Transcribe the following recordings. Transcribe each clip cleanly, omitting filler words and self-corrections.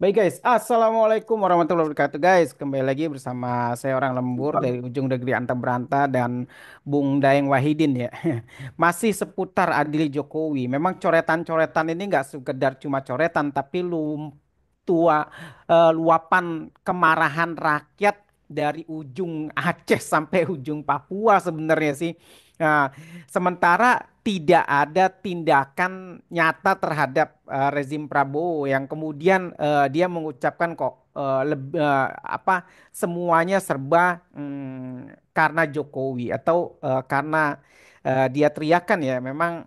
Baik guys, Assalamualaikum warahmatullahi wabarakatuh guys. Kembali lagi bersama saya orang lembur dari ujung negeri Anta Beranta dan Bung Daeng Wahidin ya. Masih seputar Adili Jokowi. Memang coretan-coretan ini nggak sekedar cuma coretan, tapi luapan kemarahan rakyat dari ujung Aceh sampai ujung Papua sebenarnya sih. Nah, sementara tidak ada tindakan nyata terhadap rezim Prabowo yang kemudian dia mengucapkan kok apa semuanya serba karena Jokowi atau karena dia teriakan ya memang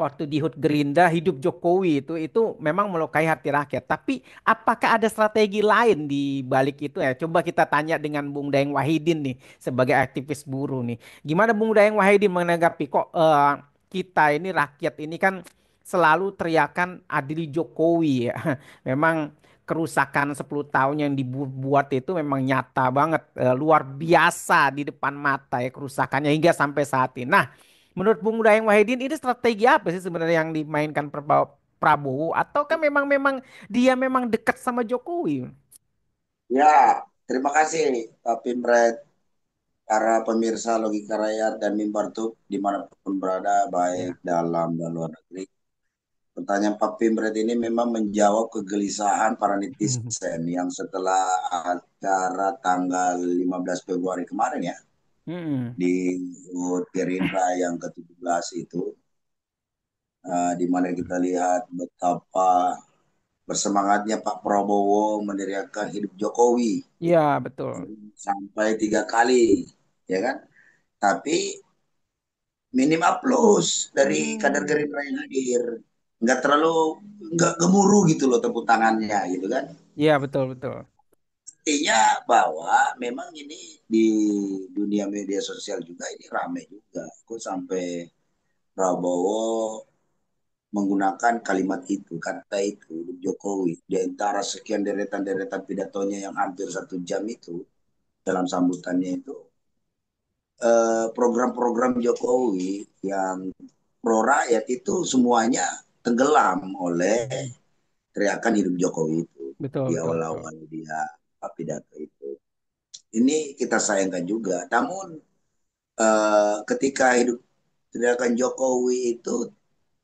waktu di HUT Gerindra hidup Jokowi itu memang melukai hati rakyat. Tapi apakah ada strategi lain di balik itu ya? Coba kita tanya dengan Bung Daeng Wahidin nih sebagai aktivis buruh nih. Gimana Bung Daeng Wahidin menanggapi kok kita ini rakyat ini kan selalu teriakan adili Jokowi ya. Memang kerusakan 10 tahun yang dibuat itu memang nyata banget, luar biasa di depan mata ya kerusakannya hingga sampai saat ini. Nah, menurut Bung Dayang Wahidin ini strategi apa sih sebenarnya yang dimainkan Prabowo atau kan memang memang dia memang dekat sama Jokowi? Ya, terima kasih Pak Pimret, para pemirsa Logika Rakyat dan Mimbar Tuk dimanapun berada, baik Ya. dalam dan luar negeri. Pertanyaan Pak Pimret ini memang menjawab kegelisahan para netizen yang setelah acara tanggal 15 Februari kemarin ya, Hmm. di HUT Gerindra yang ke-17 itu, di mana kita lihat betapa bersemangatnya Pak Prabowo meneriakan hidup Jokowi Ya, betul. sampai 3 kali, ya kan? Tapi minim plus dari kader Hmm. Gerindra yang hadir. Nggak terlalu, nggak gemuruh gitu loh tepuk tangannya gitu kan. Ya, betul betul. Artinya bahwa memang ini di dunia media sosial juga ini rame juga. Kok sampai Prabowo menggunakan kalimat itu, kata itu, Jokowi. Di antara sekian deretan-deretan pidatonya yang hampir 1 jam itu, dalam sambutannya itu, program-program Jokowi yang pro rakyat itu semuanya tenggelam oleh teriakan hidup Jokowi itu Betul di betul betul. awal-awal dia pidato itu. Ini kita sayangkan juga. Namun ketika hidup teriakan Jokowi itu,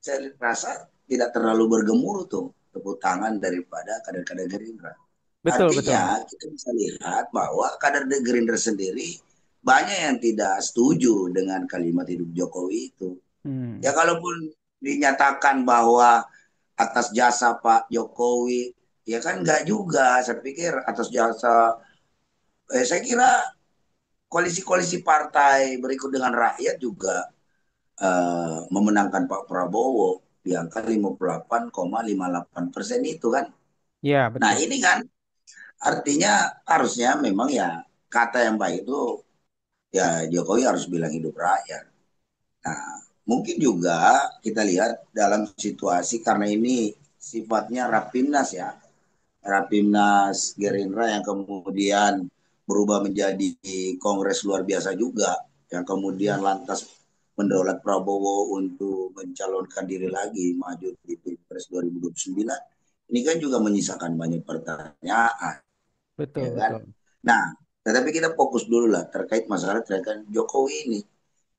saya rasa tidak terlalu bergemuruh tuh tepuk tangan daripada kader-kader Gerindra. Betul betul. Artinya kita bisa lihat bahwa kader Gerindra sendiri banyak yang tidak setuju dengan kalimat hidup Jokowi itu. Hmm. Ya kalaupun dinyatakan bahwa atas jasa Pak Jokowi, ya kan enggak juga. Saya pikir atas jasa, saya kira koalisi-koalisi partai berikut dengan rakyat juga memenangkan Pak Prabowo di angka 58,58% itu kan. Ya, Nah betul. ini kan artinya harusnya memang ya kata yang baik itu ya Jokowi harus bilang hidup rakyat. Nah, mungkin juga kita lihat dalam situasi karena ini sifatnya Rapimnas ya. Rapimnas Gerindra yang kemudian berubah menjadi kongres luar biasa juga yang kemudian lantas mendaulat Prabowo untuk mencalonkan diri lagi maju di Pilpres 2029. Ini kan juga menyisakan banyak pertanyaan, Betul ya kan? betul. Nah, tetapi kita fokus dulu lah terkait masalah terkait Jokowi ini.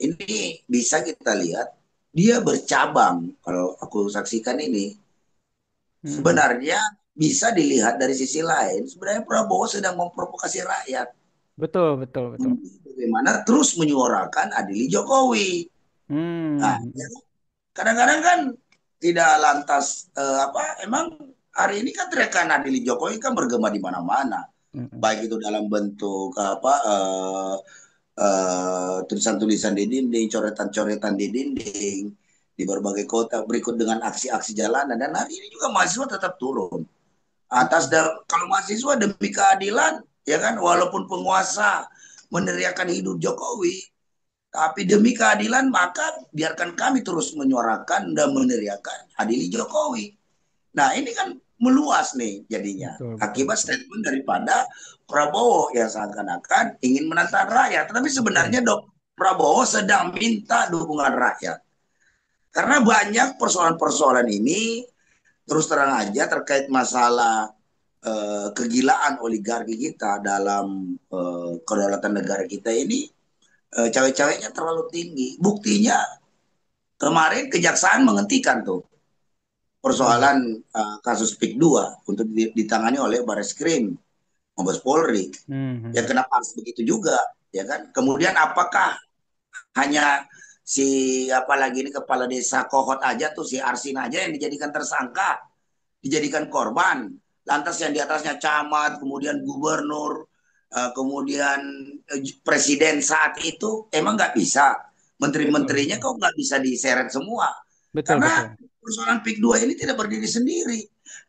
Ini bisa kita lihat dia bercabang. Kalau aku saksikan ini, Hmm. sebenarnya bisa dilihat dari sisi lain. Sebenarnya Prabowo sedang memprovokasi rakyat. Betul betul betul. Bagaimana terus menyuarakan adili Jokowi. Nah, Hmm. kadang-kadang kan tidak lantas apa emang hari ini kan teriakan adili Jokowi kan bergema di mana-mana, Hmm. baik itu dalam bentuk apa tulisan-tulisan di dinding, coretan-coretan di dinding, di berbagai kota, berikut dengan aksi-aksi jalanan. Dan hari ini juga mahasiswa tetap turun. Kalau mahasiswa demi keadilan, ya kan, walaupun penguasa meneriakan hidup Jokowi, tapi demi keadilan maka biarkan kami terus menyuarakan dan meneriakan adili Jokowi. Nah ini kan meluas nih jadinya Betul betul akibat betul. statement daripada Prabowo yang seakan-akan ingin menantang rakyat. Tapi Betul. sebenarnya Prabowo sedang minta dukungan rakyat. Karena banyak persoalan-persoalan ini terus terang aja terkait masalah kegilaan oligarki kita dalam kedaulatan negara kita ini, cawe-cawenya terlalu tinggi. Buktinya kemarin kejaksaan menghentikan tuh Hmm. persoalan kasus PIK 2 untuk ditangani oleh Bareskrim Mabes Polri. Ya Hmm. kenapa harus begitu juga, ya kan? Kemudian apakah hanya si apalagi ini kepala desa Kohot aja tuh si Arsin aja yang dijadikan tersangka, dijadikan korban. Lantas yang di atasnya camat, kemudian gubernur, kemudian presiden saat itu emang nggak bisa. Betul, Menteri-menterinya betul. kok nggak bisa diseret semua. Betul, Karena betul. persoalan PIK 2 ini tidak berdiri sendiri.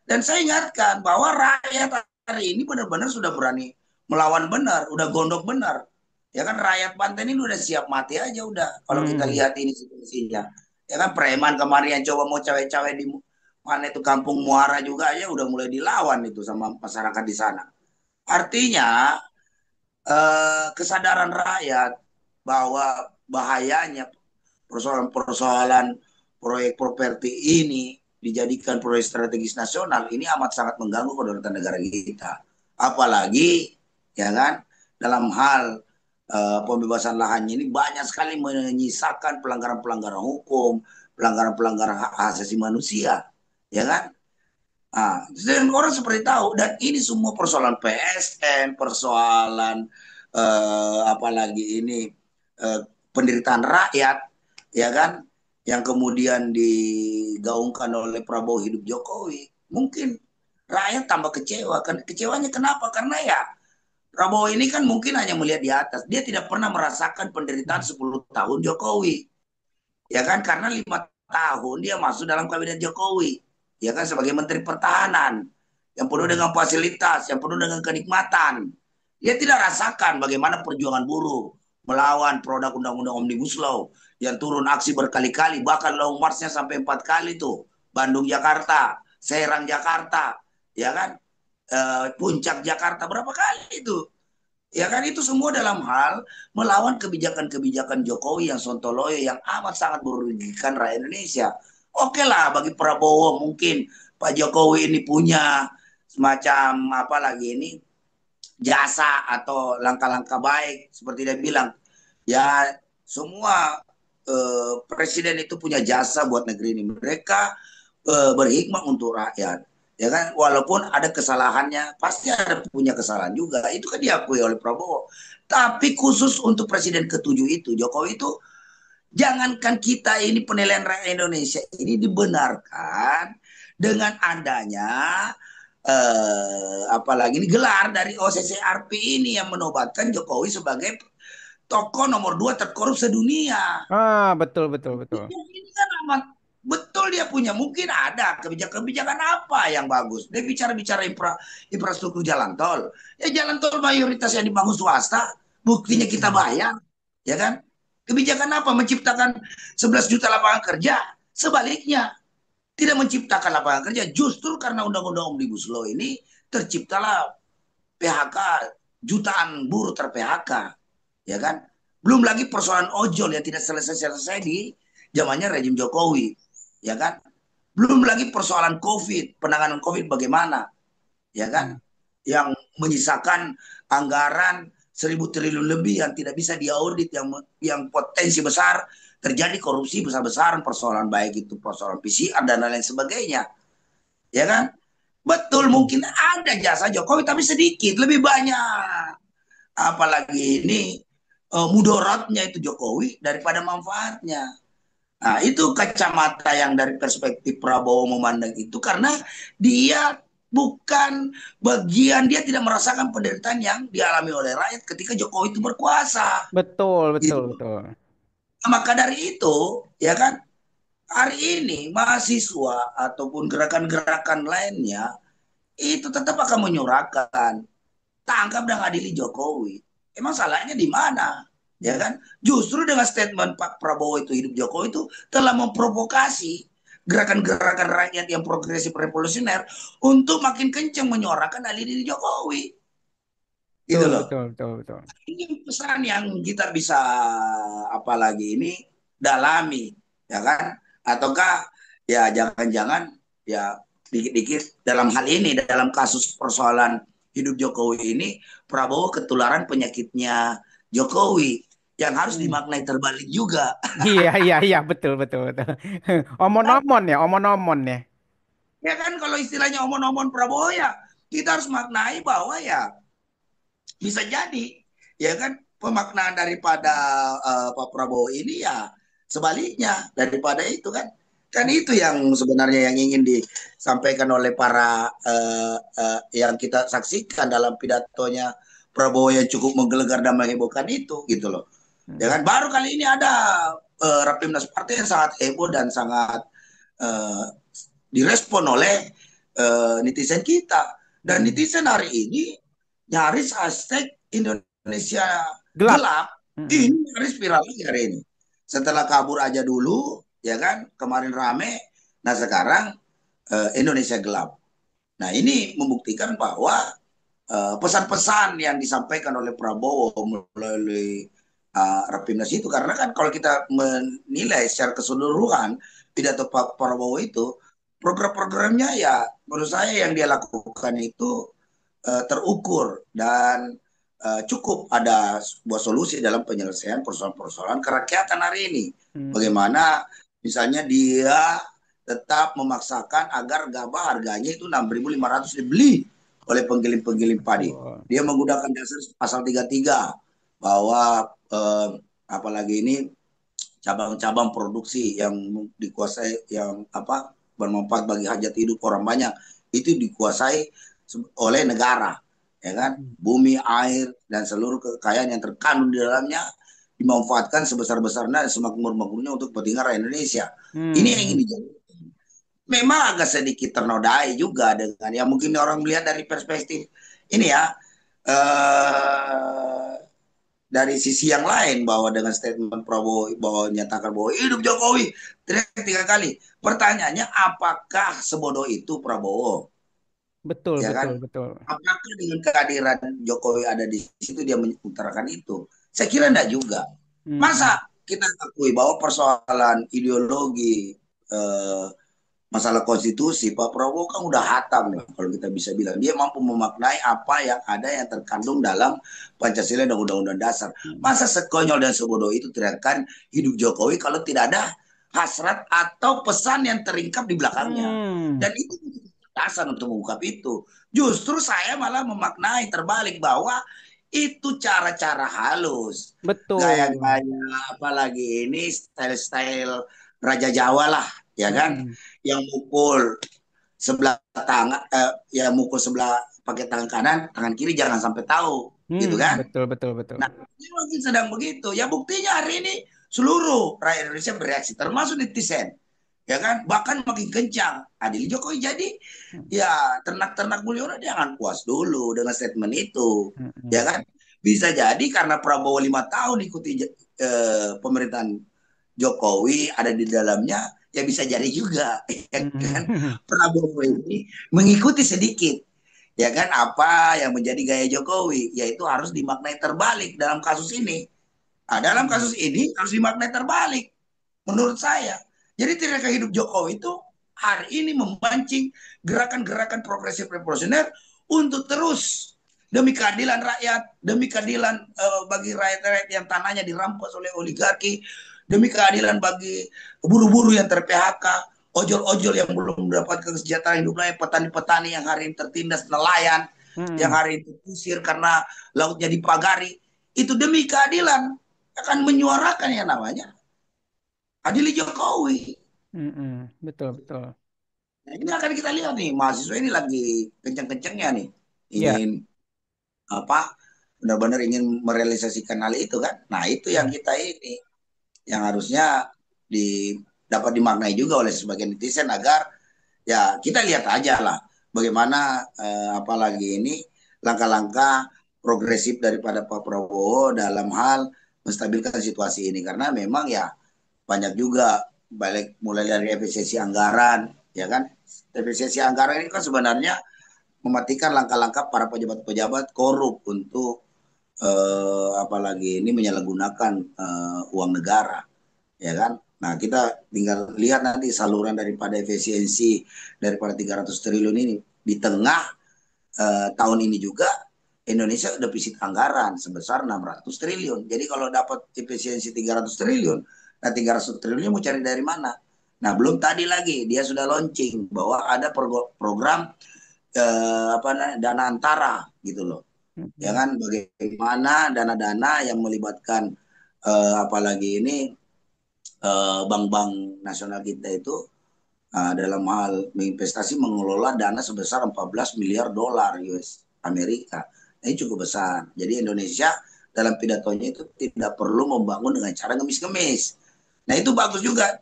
Dan saya ingatkan bahwa rakyat hari ini benar-benar sudah berani melawan benar, udah gondok benar. Ya kan rakyat Banten ini udah siap mati aja udah kalau kita Hmm. lihat ini situasinya. Ya kan preman kemarin yang coba mau cawe-cawe di mana itu Kampung Muara juga ya udah mulai dilawan itu sama masyarakat di sana. Artinya kesadaran rakyat bahwa bahayanya persoalan-persoalan proyek properti ini dijadikan proyek strategis nasional ini amat sangat mengganggu kedaulatan negara kita. Apalagi ya kan dalam hal pembebasan lahannya ini banyak sekali menyisakan pelanggaran-pelanggaran hukum, pelanggaran-pelanggaran hak asasi manusia, ya kan? Dan orang seperti tahu dan ini semua persoalan PSN, persoalan apalagi ini eh, penderitaan rakyat, ya kan, yang kemudian digaungkan oleh Prabowo hidup Jokowi. Mungkin rakyat tambah kecewa. Kan kecewanya kenapa? Karena ya Prabowo ini kan mungkin hanya melihat di atas. Dia tidak pernah merasakan penderitaan 10 tahun Jokowi, ya kan? Karena 5 tahun dia masuk dalam kabinet Jokowi, ya kan sebagai Menteri Pertahanan yang penuh Hmm. dengan fasilitas, yang penuh dengan kenikmatan. Dia tidak rasakan bagaimana perjuangan buruh melawan produk undang-undang Omnibus Law yang turun aksi berkali-kali, bahkan long marchnya sampai 4 kali tuh. Bandung Jakarta, Serang Jakarta, ya kan? Puncak Jakarta berapa kali itu? Ya kan itu semua dalam hal melawan kebijakan-kebijakan Jokowi yang sontoloyo yang amat sangat merugikan rakyat Indonesia. Oke lah bagi Prabowo mungkin Pak Jokowi ini punya semacam apa lagi ini jasa atau langkah-langkah baik seperti dia bilang. Ya semua presiden itu punya jasa buat negeri ini. Mereka berhikmah untuk rakyat. Ya kan, walaupun ada kesalahannya, pasti ada punya kesalahan juga. Itu kan diakui oleh Prabowo. Tapi khusus untuk presiden ketujuh itu, Jokowi itu, jangankan kita ini penilaian rakyat Indonesia ini dibenarkan dengan adanya apalagi ini gelar dari OCCRP ini yang menobatkan Jokowi sebagai tokoh nomor 2 terkorup sedunia. Betul, betul, betul. Ini kan amat betul dia punya. Mungkin ada kebijakan-kebijakan apa yang bagus. Dia bicara-bicara infrastruktur jalan tol. Ya jalan tol mayoritas yang dibangun swasta. Buktinya kita Hmm. bayar. Ya kan? Kebijakan apa? Menciptakan 11 juta lapangan kerja. Sebaliknya, tidak menciptakan lapangan kerja. Justru karena Undang-Undang Omnibus Law ini terciptalah PHK, jutaan buruh ter-PHK, ya kan? Belum lagi persoalan ojol yang tidak selesai-selesai di zamannya rejim Jokowi, ya kan? Belum lagi persoalan COVID, penanganan COVID bagaimana, ya Hmm. kan? Yang menyisakan anggaran 1.000 triliun lebih yang tidak bisa diaudit, yang potensi besar terjadi korupsi besar-besaran, persoalan baik itu persoalan PCR dan lain sebagainya, ya kan? Betul Betul. mungkin ada jasa Jokowi tapi sedikit, lebih banyak apalagi ini mudaratnya itu Jokowi daripada manfaatnya. Nah, itu kacamata yang dari perspektif Prabowo memandang itu karena dia bukan bagian, dia tidak merasakan penderitaan yang dialami oleh rakyat ketika Jokowi itu berkuasa. Betul, betul, Gitu. betul. Nah, maka dari itu, ya kan, hari ini mahasiswa ataupun gerakan-gerakan lainnya itu tetap akan menyuarakan tangkap dan adili Jokowi. Emang salahnya di mana? Ya kan? Justru dengan statement Pak Prabowo itu hidup Jokowi itu telah memprovokasi gerakan-gerakan rakyat yang progresif revolusioner untuk makin kencang menyuarakan adili Jokowi. Gitu Betul, loh. betul, betul, betul. Ini pesan yang kita bisa apalagi ini dalami, ya kan? Ataukah ya jangan-jangan ya dikit-dikit dalam hal ini, dalam kasus persoalan hidup Jokowi ini, Prabowo ketularan penyakitnya Jokowi yang harus Hmm. dimaknai terbalik juga. Iya, iya, iya, betul, betul, betul. Omon-omon ya, omon-omon ya. Ya kan kalau istilahnya omon-omon Prabowo ya kita harus maknai bahwa ya bisa jadi ya kan pemaknaan daripada Pak Prabowo ini ya sebaliknya daripada itu kan. Kan itu yang sebenarnya yang ingin disampaikan oleh para yang kita saksikan dalam pidatonya Prabowo yang cukup menggelegar dan menghebohkan itu gitu loh. Ya Hmm. kan baru kali ini ada Rapimnas Partai yang sangat heboh dan sangat uh, direspon oleh netizen kita. Dan Hmm. netizen hari ini nyaris hashtag Indonesia Gelap. gelap Hmm. ini nyaris viral lagi hari ini. Setelah kabur aja dulu, ya kan kemarin rame, nah sekarang Indonesia gelap. Nah ini membuktikan bahwa pesan-pesan yang disampaikan oleh Prabowo melalui Rapimnas itu karena kan kalau kita menilai secara keseluruhan pidato Pak Prabowo itu program-programnya ya menurut saya yang dia lakukan itu terukur dan cukup ada sebuah solusi dalam penyelesaian persoalan-persoalan kerakyatan hari ini. Hmm. Bagaimana misalnya dia tetap memaksakan agar gabah harganya itu 6.500 dibeli oleh penggiling-penggiling padi. Betul. Dia menggunakan dasar pasal 33 bahwa apalagi ini cabang-cabang produksi yang dikuasai yang apa bermanfaat bagi hajat hidup orang banyak itu dikuasai oleh negara, ya kan? Hmm. Bumi, air dan seluruh kekayaan yang terkandung di dalamnya dimanfaatkan sebesar-besarnya dan semakmur-makmurnya untuk kepentingan rakyat Indonesia. Ini yang ingin Hmm. dijawab. Memang agak sedikit ternodai juga dengan yang mungkin orang melihat dari perspektif ini ya eh, dari sisi yang lain bahwa dengan statement Prabowo bahwa nyatakan bahwa hidup Jokowi tiga kali. Pertanyaannya apakah sebodoh itu Prabowo? Betul, Ya betul, kan? betul. Apakah dengan kehadiran Jokowi ada di situ dia mengutarakan itu? Saya kira enggak juga. Hmm. Masa kita akui bahwa persoalan ideologi eh, masalah konstitusi Pak Prabowo kan udah hatam nih kalau kita bisa bilang dia mampu memaknai apa yang ada yang terkandung dalam Pancasila dan Undang-Undang Dasar. Hmm. Masa sekonyol dan sebodoh itu teriakan hidup Jokowi kalau tidak ada hasrat atau pesan yang teringkap di belakangnya. Hmm. Dan itu dasar untuk mengungkap itu. Justru saya malah memaknai terbalik bahwa itu cara-cara halus, Betul. gaya-gaya apalagi ini style-style Raja Jawa lah, ya kan? Hmm. Yang mukul sebelah tangan, ya mukul sebelah pakai tangan kanan, tangan kiri jangan sampai tahu, Hmm. gitu kan? Betul, betul, betul. Nah, ini mungkin sedang begitu. Ya buktinya hari ini seluruh rakyat Indonesia bereaksi, termasuk netizen, ya kan? Bahkan makin kencang. Adil Jokowi jadi Hmm. ya ternak-ternak Mulyono jangan puas dulu dengan statement itu, ya Hmm. kan? Bisa jadi karena Prabowo 5 tahun ikuti pemerintahan Jokowi ada di dalamnya, ya bisa jadi juga, ya kan? Hmm. Prabowo ini mengikuti sedikit, ya kan? Apa yang menjadi gaya Jokowi, yaitu harus dimaknai terbalik dalam kasus ini. Nah, dalam Hmm. kasus ini harus dimaknai terbalik, menurut saya. Jadi tidak hidup Jokowi itu hari ini memancing gerakan-gerakan progresif revolusioner untuk terus demi keadilan rakyat, demi keadilan bagi rakyat-rakyat yang tanahnya dirampas oleh oligarki, demi keadilan bagi buruh-buruh yang ter-PHK, ojol-ojol yang belum mendapatkan kesejahteraan hidup layak, petani-petani yang hari ini tertindas, nelayan yang Hmm. hari ini terusir karena lautnya dipagari. Itu demi keadilan akan menyuarakan yang namanya adili Jokowi. Hmm. Betul, betul. Nah, ini akan kita lihat nih mahasiswa ini lagi kenceng-kencengnya nih Ya. ingin apa benar-benar ingin merealisasikan hal itu kan. Nah itu yang Hmm. kita ini yang harusnya dapat dimaknai juga oleh sebagian netizen agar ya kita lihat aja lah bagaimana apalagi ini langkah-langkah progresif daripada Pak Prabowo dalam hal menstabilkan situasi ini karena memang ya banyak juga balik mulai dari efisiensi anggaran ya kan efisiensi anggaran ini kan sebenarnya mematikan langkah-langkah para pejabat-pejabat korup untuk apalagi ini menyalahgunakan uang negara ya kan Nah, kita tinggal lihat nanti saluran daripada efisiensi daripada 300 triliun ini. Di tengah tahun ini juga Indonesia udah defisit anggaran sebesar 600 triliun. Jadi kalau dapat efisiensi 300 triliun, nah 300 triliun mau cari dari mana? Nah, belum tadi lagi dia sudah launching bahwa ada program apa namanya, dana antara gitu loh. Ya Mm-mm. kan, bagaimana dana-dana yang melibatkan apalagi ini bank-bank nasional kita itu dalam hal investasi mengelola dana sebesar 14 miliar dolar US Amerika. Nah, ini cukup besar. Jadi Indonesia dalam pidatonya itu tidak perlu membangun dengan cara ngemis-ngemis. Nah, itu bagus juga.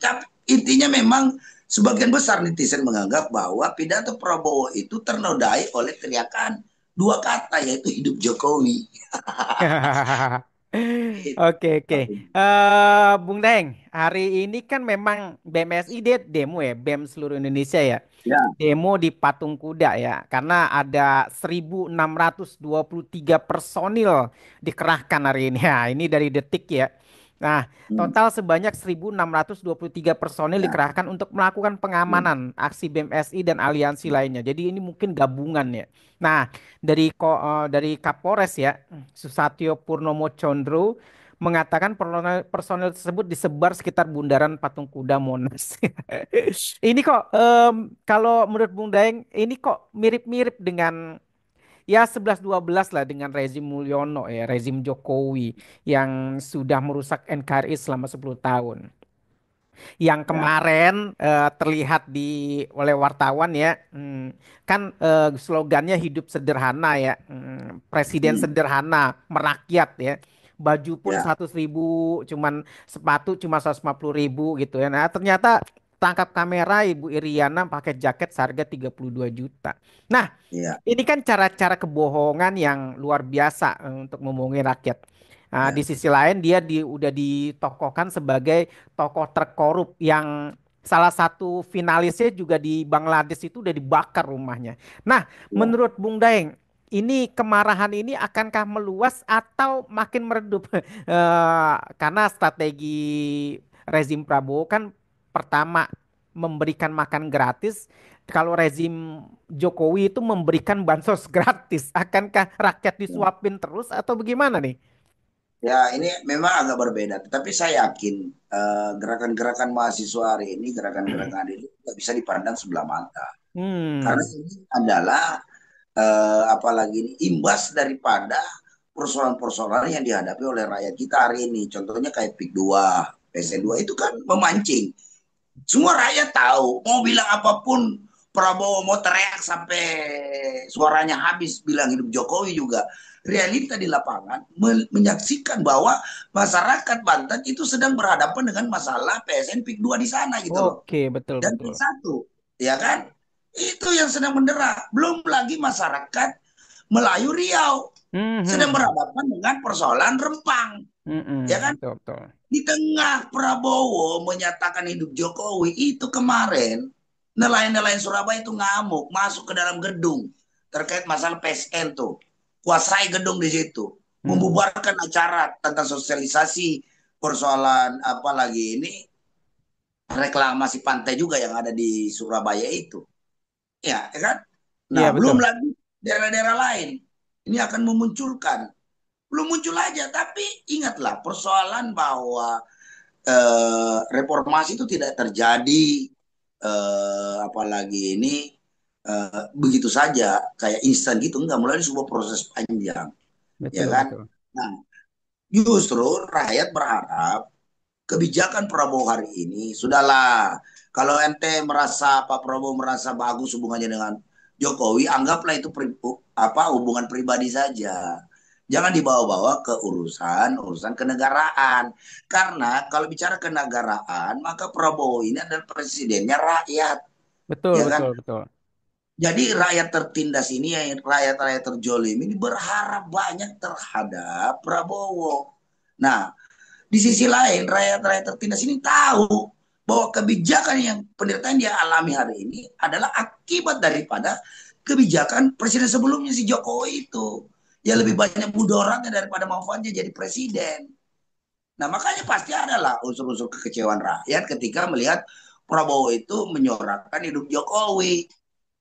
Intinya memang sebagian besar netizen menganggap bahwa pidato Prabowo itu ternodai oleh teriakan dua kata, yaitu hidup Jokowi. Oke, oke. Bung Deng, hari ini kan memang BMSI demo ya, BEM seluruh Indonesia ya. Ya, Demo di Patung Kuda ya, karena ada 1.623 personil dikerahkan hari ini. Ya, ini dari Detik ya. Nah, hmm, total sebanyak 1.623 personil ya, dikerahkan untuk melakukan ya, pengamanan aksi BMSI dan aliansi lainnya. Jadi ini mungkin gabungan ya. Nah, dari Kapolres ya, Susatyo Purnomo Condro mengatakan personel tersebut disebar sekitar Bundaran Patung Kuda Monas. Ini kok kalau menurut Bung Daeng ini kok mirip-mirip dengan ya 11-12 lah dengan rezim Mulyono ya, rezim Jokowi yang sudah merusak NKRI selama 10 tahun. Yang ya, kemarin terlihat oleh wartawan ya, kan slogannya hidup sederhana ya, presiden hmm, sederhana, merakyat ya. Baju pun ya, 100.000, cuman sepatu cuma 150.000 gitu ya. Nah ternyata tangkap kamera Ibu Iriana pakai jaket seharga 32 juta. Nah ya, ini kan cara-cara kebohongan yang luar biasa untuk membohongi rakyat. Nah, di ya, sisi lain dia udah ditokohkan sebagai tokoh terkorup yang salah satu finalisnya juga di Bangladesh itu udah dibakar rumahnya. Nah, ya. menurut Bung Daeng, ini kemarahan ini akankah meluas atau makin meredup? Karena strategi rezim Prabowo kan pertama memberikan makan gratis. Kalau rezim Jokowi itu memberikan bansos gratis, akankah rakyat Ya. disuapin terus atau bagaimana nih? Ya, ini memang agak berbeda, tetapi saya yakin gerakan-gerakan mahasiswa hari ini, gerakan-gerakan itu tidak bisa dipandang sebelah mata. Karena Hmm, ini adalah apalagi ini imbas daripada persoalan-persoalan yang dihadapi oleh rakyat kita hari ini. Contohnya kayak PIK 2, PSN 2 itu kan memancing. Semua rakyat tahu, mau bilang apapun, Prabowo mau teriak sampai suaranya habis bilang hidup Jokowi juga. Realita di lapangan menyaksikan bahwa masyarakat Banten itu sedang berhadapan dengan masalah PSN PIK 2 di sana gitu loh. oke, betul Dan betul. PIK 1, ya kan? Itu yang sedang mendera. Belum lagi masyarakat Melayu Riau Hmm, sedang hmm, berhadapan dengan persoalan Rempang, ya kan? betul betul. Di tengah Prabowo menyatakan hidup Jokowi itu kemarin, nelayan-nelayan Surabaya itu ngamuk masuk ke dalam gedung terkait masalah PSN tuh. Kuasai gedung di situ. Hmm, Membubarkan acara tentang sosialisasi persoalan apa lagi ini reklamasi pantai juga yang ada di Surabaya itu. Ya kan? iya Nah, betul. belum lagi daerah-daerah lain. Ini akan memunculkan. Belum muncul aja, tapi ingatlah persoalan bahwa reformasi itu tidak terjadi apalagi ini begitu saja kayak instan gitu, enggak, mulai sebuah proses panjang, ya Betul kan. betul. Nah, justru rakyat berharap kebijakan Prabowo hari ini sudahlah, kalau ente merasa Pak Prabowo merasa bagus hubungannya dengan Jokowi, anggaplah itu apa hubungan pribadi saja. Jangan dibawa-bawa ke urusan kenegaraan. Karena kalau bicara kenegaraan, maka Prabowo ini adalah presidennya rakyat, Betul ya kan? betul betul. Jadi rakyat tertindas ini, yang rakyat-rakyat terjolim ini berharap banyak terhadap Prabowo. Nah, di sisi lain, rakyat-rakyat tertindas ini tahu bahwa kebijakan yang penderitaan dia alami hari ini adalah akibat daripada kebijakan presiden sebelumnya si Jokowi itu. Ya lebih Hmm. banyak mudaratnya daripada manfaatnya jadi presiden. Nah, makanya pasti adalah unsur-unsur kekecewaan rakyat ketika melihat Prabowo itu menyorakan hidup Jokowi.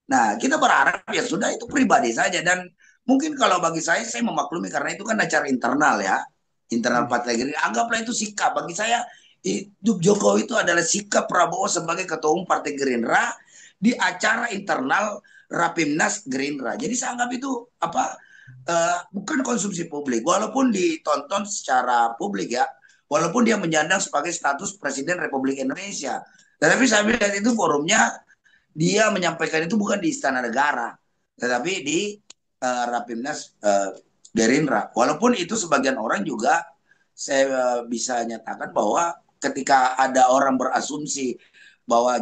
Nah, kita berharap ya sudah itu pribadi saja dan mungkin kalau bagi saya memaklumi karena itu kan acara internal ya, internal Hmm. Partai Gerindra. Anggaplah itu sikap bagi saya hidup Jokowi itu adalah sikap Prabowo sebagai ketua umum Partai Gerindra di acara internal Rapimnas Gerindra. Jadi saya anggap itu apa bukan konsumsi publik, walaupun ditonton secara publik ya, walaupun dia menyandang sebagai status Presiden Republik Indonesia. Tetapi saya lihat itu forumnya dia menyampaikan itu bukan di Istana Negara, tetapi di Rapimnas Gerindra. Walaupun itu sebagian orang juga saya bisa nyatakan bahwa ketika ada orang berasumsi bahwa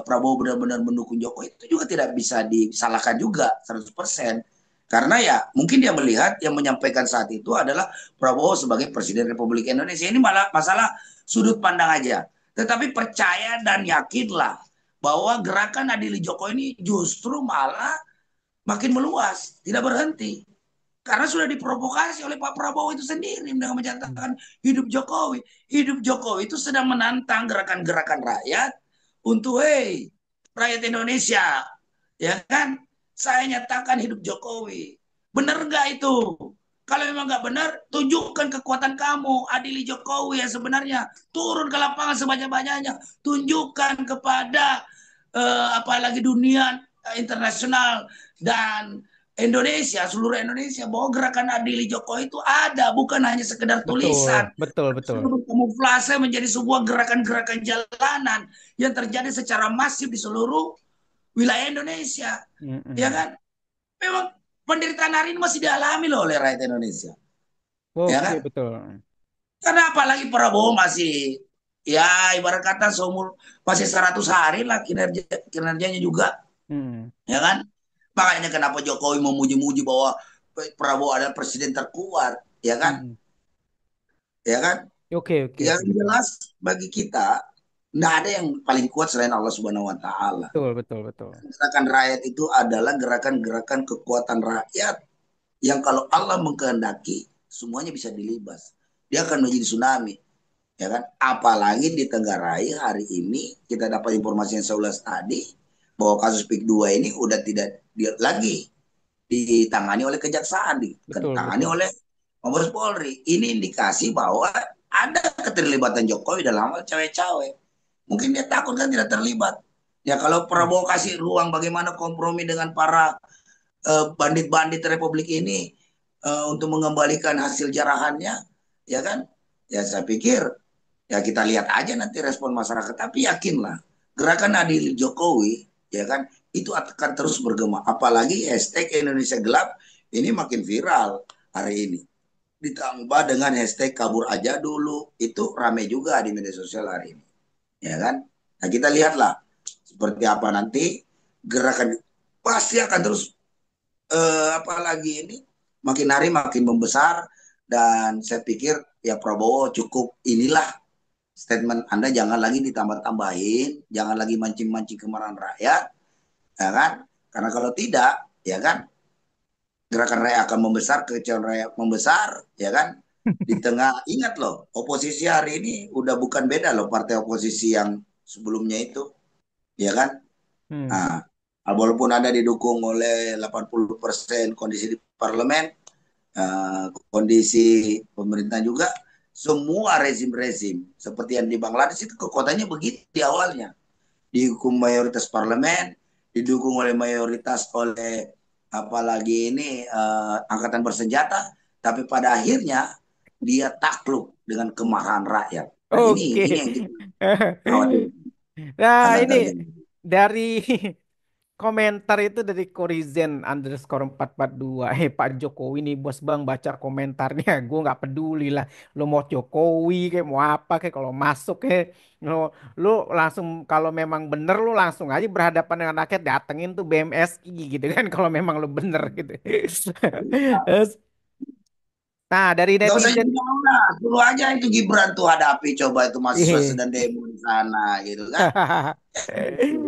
Prabowo benar-benar mendukung Jokowi itu juga tidak bisa disalahkan juga 100%. Karena ya mungkin dia melihat yang menyampaikan saat itu adalah Prabowo sebagai Presiden Republik Indonesia. Ini malah masalah sudut pandang aja. Tetapi percaya dan yakinlah bahwa gerakan Adili Jokowi ini justru malah makin meluas, tidak berhenti. Karena sudah diprovokasi oleh Pak Prabowo itu sendiri dengan menyatakan hidup Jokowi. Hidup Jokowi itu sedang menantang gerakan-gerakan rakyat untuk, hey, rakyat Indonesia, ya kan? Saya nyatakan hidup Jokowi. Benar nggak itu? Kalau memang nggak benar, tunjukkan kekuatan kamu, adili Jokowi yang sebenarnya. Turun ke lapangan sebanyak-banyaknya. Tunjukkan kepada apalagi dunia internasional dan Indonesia, seluruh Indonesia bahwa gerakan adili Jokowi itu ada, bukan hanya sekedar Betul, tulisan. betul, betul. Sudah berkamuflase menjadi sebuah gerakan-gerakan jalanan yang terjadi secara masif di seluruh wilayah Indonesia. Ya Mm-mm. kan? Memang penderitaan hari ini masih dialami loh oleh rakyat Indonesia. Ya Oke, kan? betul. Karena apalagi Prabowo masih ya ibarat kata seumur masih 100 hari lah kinerjanya juga, Mm. ya kan? Makanya kenapa Jokowi memuji-muji bahwa Prabowo adalah presiden terkuat, ya kan? Mm. Ya kan? Oke, oke, Yang oke, betul. jelas bagi kita nggak ada yang paling kuat selain Allah Subhanahu Wa Taala. Betul, betul, betul. Gerakan rakyat itu adalah gerakan-gerakan kekuatan rakyat yang kalau Allah mengkehendaki semuanya bisa dilibas. Dia akan menjadi tsunami, ya kan? Apalagi di Tenggarai hari ini kita dapat informasi yang saya ulas tadi bahwa kasus PIK 2 ini udah tidak lagi ditangani oleh kejaksaan, Betul, ditangani betul. oleh Mabes Polri. Ini indikasi bahwa ada keterlibatan Jokowi dalam hal cawe-cawe. Mungkin dia takut kan tidak terlibat. Ya kalau Mm. Prabowo kasih ruang bagaimana kompromi dengan para bandit-bandit Republik ini untuk mengembalikan hasil jarahannya, ya kan? Ya saya pikir ya kita lihat aja nanti respon masyarakat. Tapi yakinlah gerakan adil Jokowi, ya kan, itu akan terus bergema. Apalagi hashtag Indonesia Gelap ini makin viral hari ini. Ditambah dengan hashtag kabur aja dulu, itu rame juga di media sosial hari ini, ya kan? Nah kita lihatlah seperti apa nanti gerakan pasti akan terus apalagi ini makin hari makin membesar dan saya pikir ya Prabowo cukup inilah statement Anda jangan lagi ditambah-tambahin, jangan lagi mancing-mancing kemarahan rakyat, ya kan? Karena kalau tidak, ya kan, gerakan rakyat akan membesar, kekecewaan rakyat membesar, ya kan? Di tengah, ingat loh, oposisi hari ini udah bukan beda loh partai oposisi yang sebelumnya itu, ya kan? Hmm. Nah, walaupun Anda didukung oleh 80% kondisi di parlemen, kondisi pemerintah juga, semua rezim-rezim seperti yang di Bangladesh itu kekuatannya begitu di awalnya. Didukung mayoritas parlemen, didukung oleh mayoritas oleh apalagi ini angkatan bersenjata, tapi pada akhirnya dia takluk dengan kemarahan rakyat. Nah ini Oke. yang kita khawatir Nah, akan ini terjadi. dari komentar itu dari Korizen underscore 442. Pak Jokowi nih bos bang baca komentarnya. Gue nggak peduli lah. Lo mau Jokowi kayak mau apa kayak kalau masuk kayak lo lo langsung kalau memang bener lo langsung aja berhadapan dengan rakyat datengin tuh BMSI gitu kan kalau memang lo bener gitu. Terus, nah dari Gak usah netizen jauh lah, dulu aja itu Gibran tuh hadapi coba itu mahasiswa iya. sedang demo di sana gitu kan.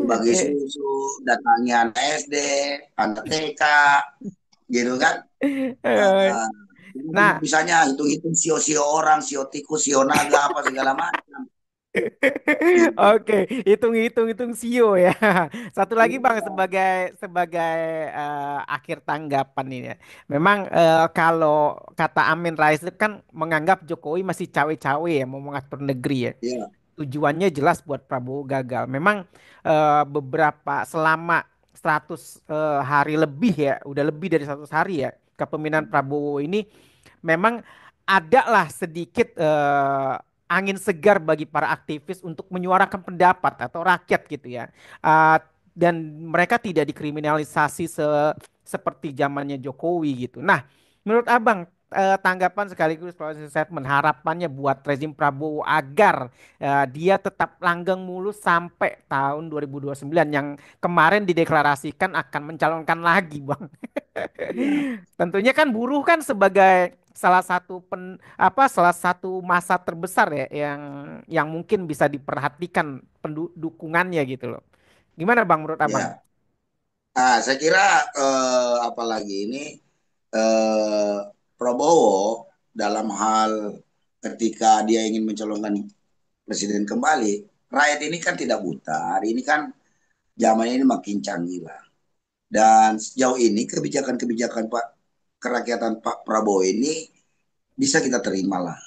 Bagi susu, datangi anak SD, anak TK, gitu kan. Nah, Misalnya hitung-hitung sio-sio orang, sio tikus, sio naga, apa segala macam. Gitu. oke, hitung-hitung sio ya. Satu lagi Bang Iya, sebagai sebagai akhir tanggapan ini ya. Memang kalau kata Amin Rais itu kan menganggap Jokowi masih cawe-cawe ya mau mengatur negeri ya. iya, Tujuannya jelas buat Prabowo gagal. Memang beberapa selama 100 hari lebih ya, udah lebih dari 100 hari ya kepemimpinan Prabowo ini memang ada lah sedikit angin segar bagi para aktivis untuk menyuarakan pendapat atau rakyat gitu ya. Uh, dan mereka tidak dikriminalisasi seperti zamannya Jokowi gitu. Nah, menurut Abang tanggapan sekaligus closing statement harapannya buat rezim Prabowo agar dia tetap langgeng mulus sampai tahun 2029 yang kemarin dideklarasikan akan mencalonkan lagi, Bang. iya, Tentunya kan buruh kan sebagai salah satu masa terbesar ya yang mungkin bisa diperhatikan dukungannya gitu loh. Gimana Bang menurut Abang? iya. Nah, saya kira apalagi ini eh, Prabowo dalam hal ketika dia ingin mencalonkan presiden kembali, rakyat ini kan tidak buta. Hari ini kan zaman ini makin canggih lah. Dan sejauh ini kebijakan-kebijakan kerakyatan Pak Prabowo ini bisa kita terima lah,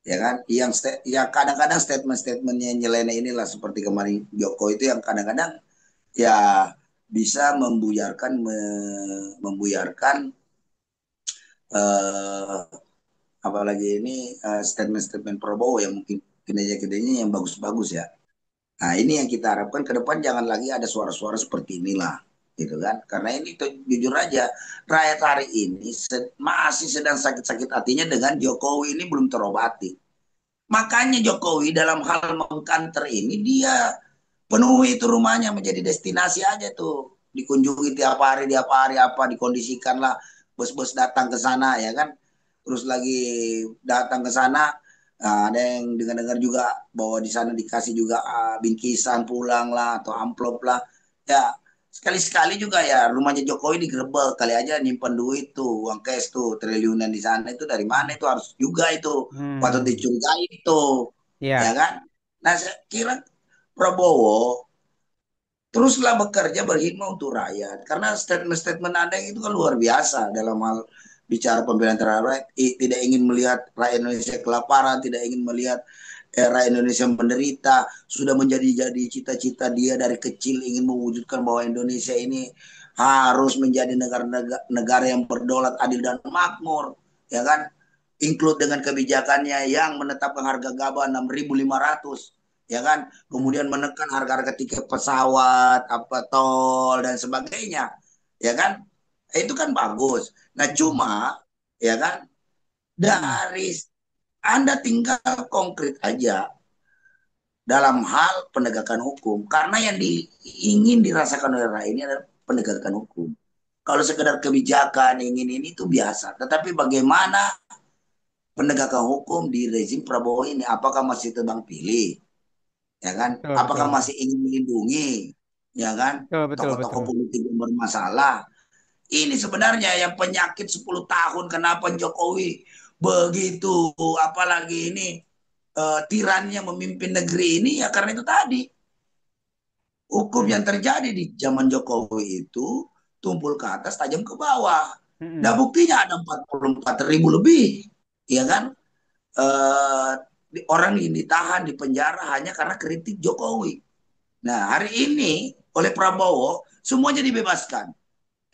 ya kan? Ya kadang-kadang statement-statementnya nyeleneh inilah seperti kemarin Joko itu yang kadang-kadang ya bisa membuyarkan eh, apalagi ini statement-statement Prabowo yang mungkin kinerja-kinerjanya yang bagus-bagus ya. Nah, ini yang kita harapkan ke depan jangan lagi ada suara-suara seperti inilah, gitu kan? Karena ini tuh, jujur aja, rakyat hari ini masih sedang sakit-sakit hatinya dengan Jokowi ini belum terobati. Makanya Jokowi dalam hal mengkanter ini dia penuhi itu rumahnya menjadi destinasi aja tuh. Dikunjungi tiap hari apa dikondisikan lah bos-bos datang ke sana ya kan. Terus lagi datang ke sana ada yang dengar-dengar juga bahwa di sana dikasih juga bingkisan pulang lah atau amplop lah. Ya sekali-sekali juga ya rumahnya Jokowi digerebek kali aja nyimpen duit tuh uang cash tuh triliunan di sana itu dari mana itu harus juga itu patut Hmm, dicurigai itu ya ya, kan. Nah saya kira Prabowo teruslah bekerja berhikmah untuk rakyat karena statement-statement Anda itu kan luar biasa dalam hal bicara pembelaan terhadap rakyat. Tidak ingin melihat rakyat Indonesia kelaparan, tidak ingin melihat rakyat Indonesia menderita, sudah menjadi cita-cita dia dari kecil ingin mewujudkan bahwa Indonesia ini harus menjadi negara yang berdaulat, adil dan makmur, ya kan? Include dengan kebijakannya yang menetapkan harga gabah 6.500, ya kan? hmm, Kemudian menekan harga-harga tiket pesawat, apa tol dan sebagainya, ya kan? Itu kan bagus. Nah, hmm, cuma ya kan hmm, dari Anda tinggal konkret aja dalam hal penegakan hukum karena yang ingin dirasakan oleh rakyat ini adalah penegakan hukum. Kalau sekedar kebijakan ingin ini itu biasa, tetapi bagaimana penegakan hukum di rezim Prabowo ini? Apakah masih tebang pilih? Ya kan? betul Apakah betul masih ingin melindungi, ya kan? betul betul Tokoh-tokoh betul. politik yang bermasalah. Ini sebenarnya yang penyakit 10 tahun kenapa Jokowi begitu apalagi ini tirannya memimpin negeri ini ya karena itu tadi hukum Hmm, yang terjadi di zaman Jokowi itu tumpul ke atas tajam ke bawah. Nah hmm, buktinya ada 44.000 lebih, ya kan? Eh, orang yang ditahan di penjara hanya karena kritik Jokowi. Nah, hari ini oleh Prabowo semuanya dibebaskan.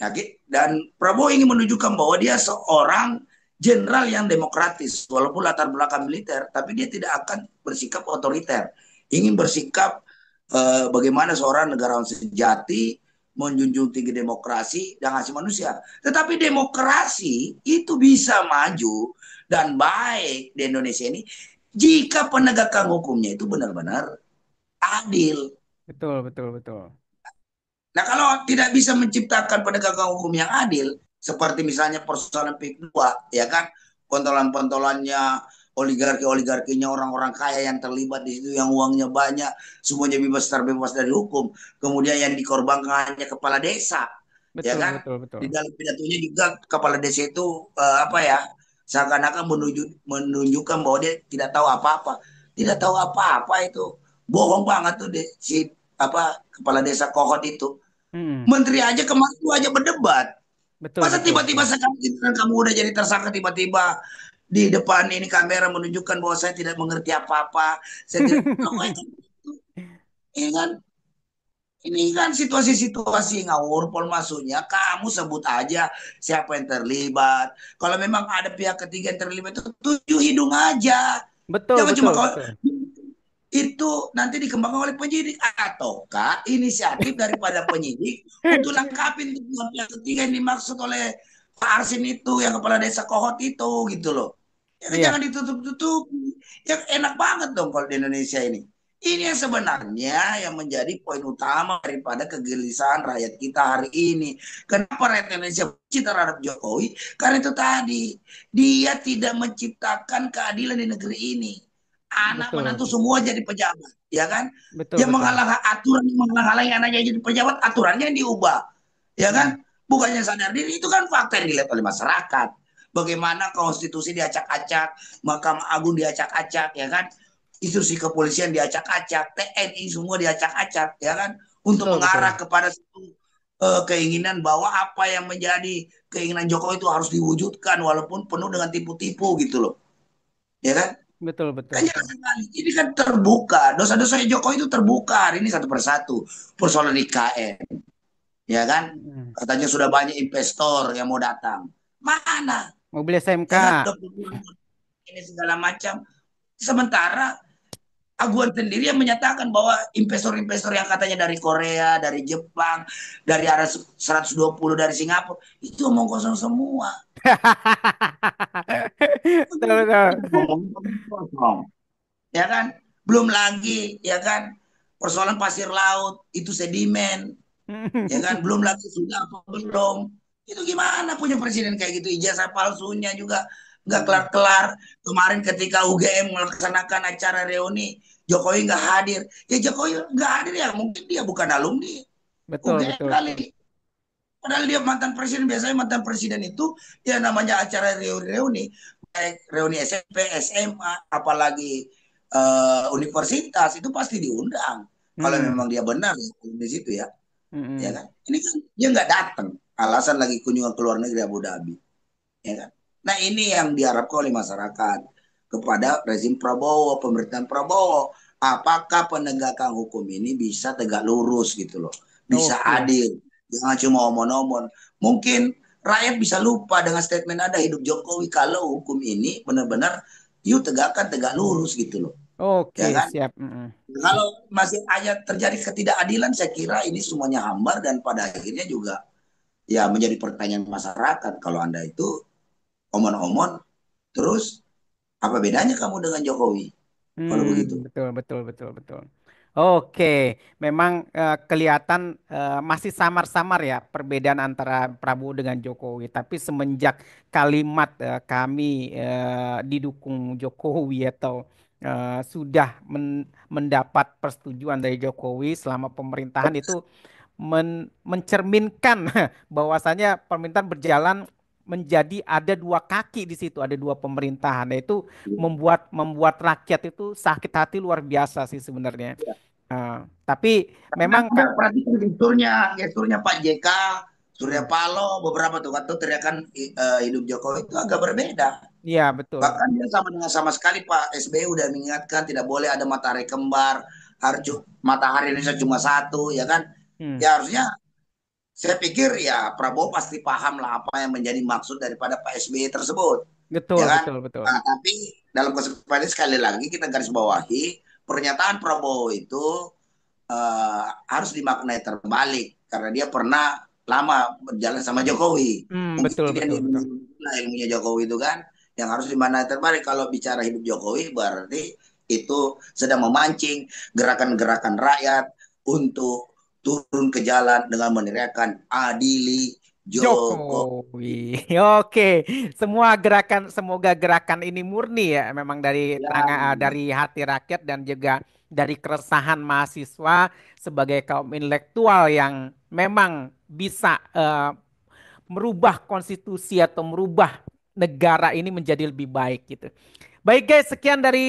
Ya, dan Prabowo ingin menunjukkan bahwa dia seorang jenderal yang demokratis, walaupun latar belakang militer, tapi dia tidak akan bersikap otoriter. Ingin bersikap bagaimana seorang negarawan sejati, menjunjung tinggi demokrasi dan hak asasi manusia. Tetapi demokrasi itu bisa maju dan baik di Indonesia ini jika penegakan hukumnya itu benar-benar adil. betul betul betul. Nah, kalau tidak bisa menciptakan penegakan hukum yang adil, seperti misalnya persoalan P2, ya kan, pontolan-pontolannya, oligarki-oligarkinya, orang-orang kaya yang terlibat di situ, yang uangnya banyak, semuanya bebas terbebas dari hukum, kemudian yang dikorbankan hanya kepala desa, ya Betul kan, betul betul. di dalam pidatonya juga kepala desa itu apa ya, seakan-akan menunjukkan bahwa dia tidak tahu apa-apa. Tidak tahu apa-apa itu. Bohong banget tuh si apa kepala desa Kohot itu. Mm-mm. Menteri aja kemarin itu aja berdebat. Betul, Masa betul, tiba-tiba betul. sekarang giliran kamu udah jadi tersangka tiba-tiba di depan ini kamera menunjukkan bahwa saya tidak mengerti apa-apa. Saya tidak. Oh, ini kan ini kan situasi-situasi ngawur pol masuknya. Kamu sebut aja siapa yang terlibat. Kalau memang ada pihak ketiga yang terlibat itu tujuh hidung aja. Betul, Jangan cuma betul, kalau betul. itu nanti dikembangkan oleh penyidik ataukah inisiatif daripada penyidik untuk lengkapin pihak ketiga yang dimaksud oleh Pak Arsin itu yang kepala desa Kohot itu gitu loh. Ya, kan Iya, jangan ditutup-tutup. Ya enak banget dong kalau di Indonesia ini. Ini yang sebenarnya yang menjadi poin utama daripada kegelisahan rakyat kita hari ini. Kenapa rakyat Indonesia benci terhadap Jokowi? Karena itu tadi, dia tidak menciptakan keadilan di negeri ini. Anak betul. menantu semua jadi pejabat, ya kan? Betul, Yang betul. menghalang aturan, yang menghalangi anaknya jadi pejabat, aturannya yang diubah, ya Mm. kan? Bukannya sadar diri, itu kan fakta yang dilihat oleh masyarakat. Bagaimana konstitusi diacak-acak, Mahkamah Agung diacak-acak, ya kan? Institusi kepolisian diacak-acak, TNI semua diacak-acak, ya kan? Untuk Betul, betul. mengarah kepada satu keinginan bahwa apa yang menjadi keinginan Jokowi itu harus diwujudkan walaupun penuh dengan tipu-tipu gitu loh, ya kan? Betul, betul, Kan betul. jelas sekali. Ini kan terbuka. Dosa-dosa Jokowi itu terbuka hari ini satu persatu. Persoalan IKN, ya kan? Mm. Katanya sudah banyak investor yang mau datang. Mana? Mobil SMK. Ya kan? Ini segala macam. Sementara Aguan sendiri yang menyatakan bahwa investor-investor yang katanya dari Korea, dari Jepang, dari arah 120 dari Singapura, itu omong kosong semua. Betul, betul. Ngomong kosong. Ya kan? Belum lagi, ya kan? Persoalan pasir laut, itu sedimen, ya kan? Belum lagi sudah apa belum. Itu gimana punya presiden kayak gitu? Ijazah palsunya juga nggak Mm. kelar-kelar. Kemarin ketika UGM melaksanakan acara reuni, Jokowi nggak hadir. Ya Jokowi nggak hadir ya mungkin dia bukan alumni Betul, UGM betul, betul. kali. Padahal dia mantan presiden. Biasanya mantan presiden itu ya namanya acara reuni-reuni. Baik reuni SMP, SMA, apalagi universitas itu pasti diundang. Kalau Mm. memang dia benar di situ ya, ya Mm-mm. kan? Ini kan dia nggak datang, alasan lagi kunjungan ke luar negeri Abu Dhabi, ya kan? Nah ini yang diharapkan oleh masyarakat kepada rezim Prabowo, pemerintahan Prabowo. Apakah penegakan hukum ini bisa tegak lurus gitu loh, bisa Oke. adil, jangan cuma omon-omon. Mungkin rakyat bisa lupa dengan statement ada hidup Jokowi kalau hukum ini benar-benar yuk tegakkan tegak lurus gitu loh, ya Oke, kan? siap. Mm-mm. Kalau masih hanya terjadi ketidakadilan, saya kira ini semuanya hambar dan pada akhirnya juga ya menjadi pertanyaan masyarakat. Kalau Anda itu omon-omon, terus apa bedanya kamu dengan Jokowi? Kalau begitu. Betul, betul, betul, betul. Oke, memang kelihatan masih samar-samar ya perbedaan antara Prabowo dengan Jokowi. Tapi semenjak kalimat kami didukung Jokowi atau sudah mendapat persetujuan dari Jokowi selama pemerintahan itu mencerminkan bahwasanya pemerintahan berjalan menjadi ada dua kaki di situ, ada dua pemerintahan. Nah, itu membuat membuat rakyat itu sakit hati luar biasa sih sebenarnya. Tapi Karena memang Anda perhatikan gesturnya Pak JK, Surya Paloh, beberapa tuh waktu teriakan hidup Jokowi itu agak berbeda. iya betul. Bahkan dia sama sekali Pak SBY udah mengingatkan tidak boleh ada matahari kembar, harus matahari Indonesia cuma satu, ya kan? Hmm, Ya harusnya saya pikir ya Prabowo pasti paham lah apa yang menjadi maksud daripada Pak SBY tersebut, betul, ya kan? betul, betul. Nah, tapi dalam kesempatan ini sekali lagi kita garis bawahi pernyataan Prabowo itu harus dimaknai terbalik karena dia pernah lama berjalan sama Jokowi. Mungkin Betul, yang betul, dia betul. ilmunya Jokowi itu kan yang harus dimaknai terbalik. Kalau bicara hidup Jokowi berarti itu sedang memancing gerakan-gerakan rakyat untuk turun ke jalan dengan meneriakan adili Joko. Jokowi. Oke, semua gerakan semoga gerakan ini murni ya memang dari Ya, dari hati rakyat dan juga dari keresahan mahasiswa sebagai kaum intelektual yang memang bisa merubah konstitusi atau merubah negara ini menjadi lebih baik gitu. Baik guys, sekian dari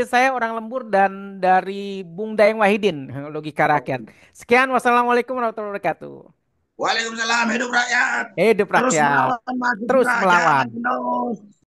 saya orang Lembur dan dari Bung Dayeng Wahidin, Logika Rakyat. Oke. Sekian, wassalamualaikum warahmatullahi wabarakatuh. Waalaikumsalam, hidup rakyat. Hidup Terus rakyat, melawan, maju terus juga, jangan melawan. kendor.